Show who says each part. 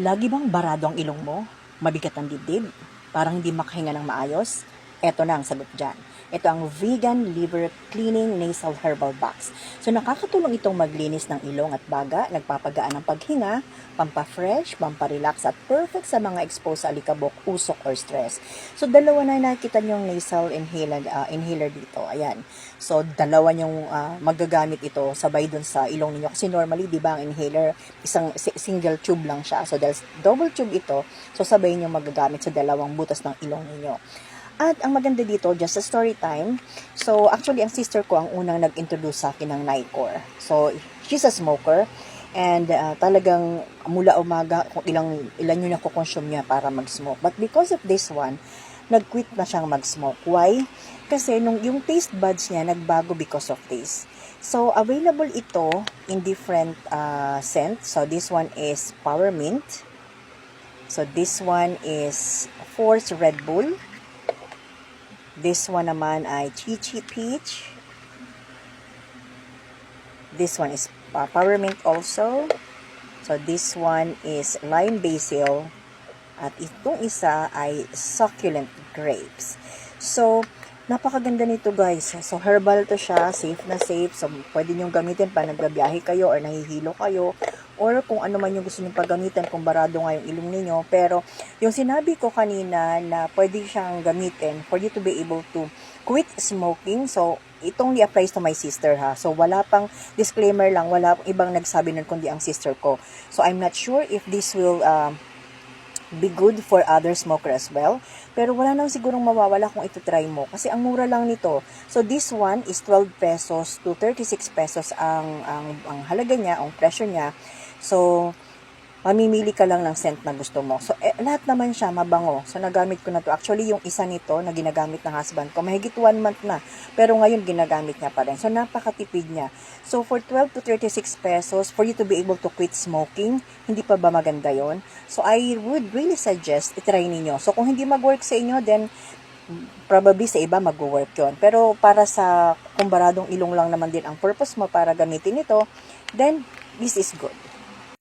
Speaker 1: Lagi bang barado ang ilong mo? Mabigat ang dibdib? Parang hindi makahinga ng maayos? Eto na ang sagot dyan. Ito ang Vegan Liver Cleaning Nasal Herbal Box. So nakakatulong itong maglinis ng ilong at baga, nagpapagaan ng paghinga, pampafresh, pamparelax at perfect sa mga exposed sa alikabok, usok or stress. So dalawa na nakita nyo yung nasal inhaler dito. Ayan. So dalawa yung magagamit ito sabay dun sa ilong ninyo. Kasi normally, di ba, ang inhaler, isang single tube lang siya. So dahil double tube ito, so sabay nyo magagamit sa dalawang butas ng ilong ninyo. At ang maganda dito, just a story time. So, actually, ang sister ko ang unang nag-introduce sa akin ng Nicor. So, she's a smoker. And talagang mula umaga, kung ilan yun nakukonsume niya para mag-smoke. But because of this one, nag-quit na siyang mag-smoke. Why? Kasi yung taste buds niya nagbago because of this. So, available ito in different scents. So, this one is Power Mint. So, this one is Force Red Bull. This one naman ay Chichi Peach. This one is Power Mint also. So, this one is Lime Basil. At itong isa ay Succulent Grapes. So, napakaganda nito guys. So, herbal to siya. Safe na safe. So, pwede nyo gamitin pa nagbabiyahe kayo or nahihilo kayo. Or kung ano man yung gusto nyo paggamitin, kung barado nga yung ilong ninyo. Pero, yung sinabi ko kanina na pwede siyang gamitin for you to be able to quit smoking. So, it only applies to my sister ha. So, wala pang disclaimer lang. Wala pang ibang nagsabi nun kundi ang sister ko. So, I'm not sure if this will be good for other smoker as well. Pero wala nang sigurong mawawala kung ito-try mo. Kasi ang mura lang nito. So, this one is 12 pesos to 36 pesos ang halaga niya, ang presyo niya. So, mamimili ka lang ng scent na gusto mo. So, lahat naman siya mabango. So, nagamit ko na to. Actually, yung isa nito na ginagamit ng husband ko, mahigit 1 month na. Pero ngayon, ginagamit niya pa rin. So, napakatipid niya. So, for 12 to 36 pesos, for you to be able to quit smoking, hindi pa ba maganda yon? So, I would really suggest itry ninyo. So, kung hindi mag-work sa inyo, then, probably sa iba mag-work yon. Pero, para sa kumbaradong ilong lang naman din ang purpose mo para gamitin ito, then, this is good.